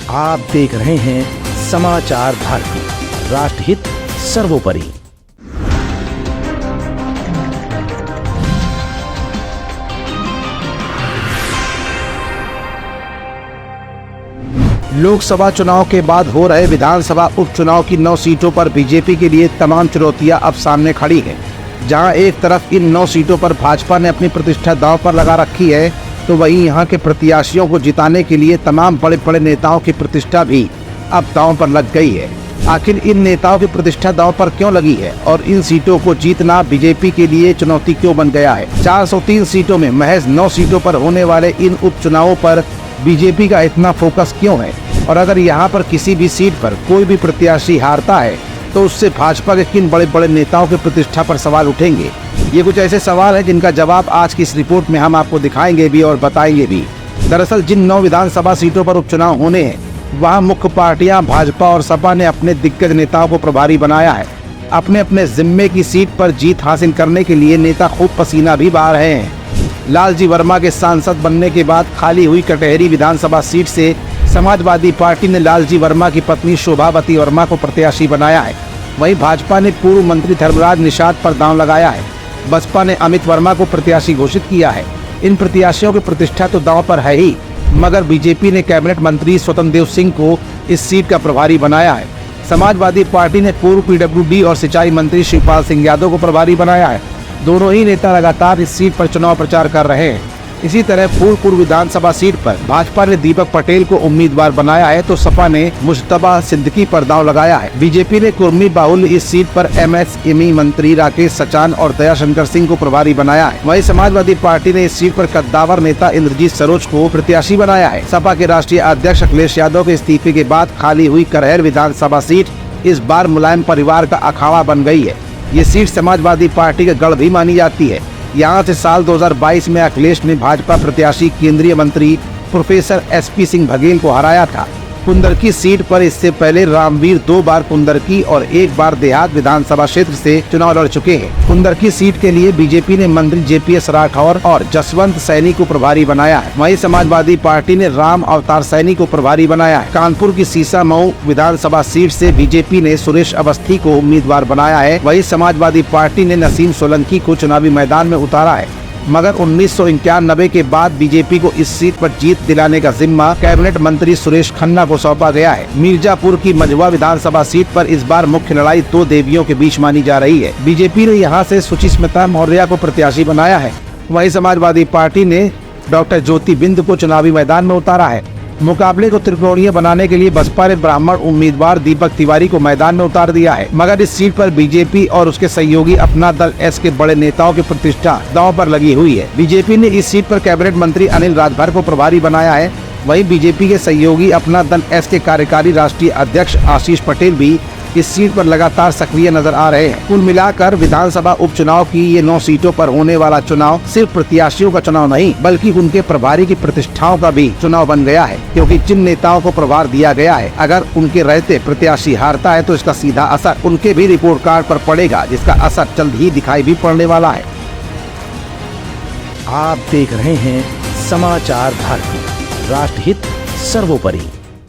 आप देख रहे हैं समाचार भारती, राष्ट्रहित सर्वोपरि। लोकसभा चुनाव के बाद हो रहे विधानसभा उपचुनाव की 9 सीटों पर बीजेपी के लिए तमाम चुनौतियां अब सामने खड़ी हैं। जहां एक तरफ इन 9 सीटों पर भाजपा ने अपनी प्रतिष्ठा दांव पर लगा रखी है, तो वहीं यहां के प्रत्याशियों को जिताने के लिए तमाम बड़े बड़े नेताओं की प्रतिष्ठा भी अब दांव पर लग गई है। आखिर इन नेताओं की प्रतिष्ठा दांव पर क्यों लगी है और इन सीटों को जीतना बीजेपी के लिए चुनौती क्यों बन गया है? 403 सीटों में महज 9 सीटों पर होने वाले इन उपचुनावों पर बीजेपी का इतना फोकस क्यों है? और अगर यहाँ पर किसी भी सीट पर कोई भी प्रत्याशी हारता है तो उससे भाजपा के किन बड़े बड़े नेताओं की प्रतिष्ठा पर सवाल उठेंगे? ये कुछ ऐसे सवाल हैं जिनका जवाब आज की इस रिपोर्ट में हम आपको दिखाएंगे भी और बताएंगे भी। दरअसल जिन 9 विधानसभा सीटों पर उपचुनाव होने हैं, वहाँ मुख्य पार्टियां भाजपा और सपा ने अपने दिग्गज नेताओं को प्रभारी बनाया है। अपने अपने जिम्मे की सीट पर जीत हासिल करने के लिए नेता खूब पसीना भी बहा रहे हैं। लालजी वर्मा के सांसद बनने के बाद खाली हुई कटहरी विधानसभा सीट से समाजवादी पार्टी ने लालजी वर्मा की पत्नी शोभावती वर्मा को प्रत्याशी बनाया है। वहीं भाजपा ने पूर्व मंत्री धर्मराज निषाद पर दांव लगाया है। बसपा ने अमित वर्मा को प्रत्याशी घोषित किया है। इन प्रत्याशियों की प्रतिष्ठा तो दांव पर है ही, मगर बीजेपी ने कैबिनेट मंत्री स्वतंत्र देव सिंह को इस सीट का प्रभारी बनाया है। समाजवादी पार्टी ने पूर्व पीडब्ल्यूडी और सिंचाई मंत्री शिवपाल सिंह यादव को प्रभारी बनाया है। दोनों ही नेता लगातार इस सीट पर चुनाव प्रचार कर रहे हैं। इसी तरह फूलपुर विधानसभा सीट पर भाजपा ने दीपक पटेल को उम्मीदवार बनाया है, तो सपा ने मुश्तबा सिद्दीकी पर दांव लगाया है। बीजेपी ने कुर्मी बाहुल इस सीट पर एमएसएमई मंत्री राकेश सचान और दयाशंकर सिंह को प्रभारी बनाया है। वहीं समाजवादी पार्टी ने इस सीट पर कद्दावर नेता इंद्रजीत सरोज को प्रत्याशी बनाया है। सपा के राष्ट्रीय अध्यक्ष अखिलेश यादव के इस्तीफे के बाद खाली हुई करहर विधानसभा सीट इस बार मुलायम परिवार का अखाड़ा बन गई है। ये सीट समाजवादी पार्टी का गढ़ भी मानी जाती है। यहाँ से साल 2022 में अखिलेश ने भाजपा प्रत्याशी केंद्रीय मंत्री प्रोफेसर एसपी सिंह बघेल को हराया था। कुंदरकी सीट पर इससे पहले रामवीर 2 बार कुंदरकी और 1 बार देहात विधानसभा क्षेत्र से चुनाव लड़ चुके हैं। कुंदरकी सीट के लिए बीजेपी ने मंत्री जेपीएस राठौर और जसवंत सैनी को प्रभारी बनाया है। वहीं समाजवादी पार्टी ने राम अवतार सैनी को प्रभारी बनाया है। कानपुर की सीसामऊ विधानसभा सीट से बीजेपी ने सुरेश अवस्थी को उम्मीदवार बनाया है। वहीं समाजवादी पार्टी ने नसीम सोलंकी को चुनावी मैदान में उतारा है, मगर 1991 के बाद बीजेपी को इस सीट पर जीत दिलाने का जिम्मा कैबिनेट मंत्री सुरेश खन्ना को सौंपा गया है। मिर्जापुर की मझवा विधानसभा सीट पर इस बार मुख्य लड़ाई 2 देवियों के बीच मानी जा रही है। बीजेपी ने यहां से सुचिस्मिता मौर्य को प्रत्याशी बनाया है। वहीं समाजवादी पार्टी ने डॉक्टर ज्योति बिंद को चुनावी मैदान में उतारा है। मुकाबले को त्रिकोणीय बनाने के लिए बसपा ने ब्राह्मण उम्मीदवार दीपक तिवारी को मैदान में उतार दिया है, मगर इस सीट पर बीजेपी और उसके सहयोगी अपना दल एस के बड़े नेताओं की प्रतिष्ठा दांव पर लगी हुई है। बीजेपी ने इस सीट पर कैबिनेट मंत्री अनिल राजभर को प्रभारी बनाया है। वहीं बीजेपी के सहयोगी अपना दल एस के कार्यकारी राष्ट्रीय अध्यक्ष आशीष पटेल भी इस सीट पर लगातार सक्रिय नजर आ रहे हैं। कुल मिलाकर विधानसभा उपचुनाव की ये 9 सीटों पर होने वाला चुनाव सिर्फ प्रत्याशियों का चुनाव नहीं, बल्कि उनके प्रभारी की प्रतिष्ठाओं का भी चुनाव बन गया है। क्योंकि जिन नेताओं को प्रभार दिया गया है, अगर उनके रहते प्रत्याशी हारता है तो इसका सीधा असर उनके भी रिपोर्ट कार्ड पर पड़ेगा, जिसका असर जल्द ही दिखाई भी पड़ने वाला है। आप देख रहे हैं समाचार भारती, राष्ट्रहित सर्वोपरि।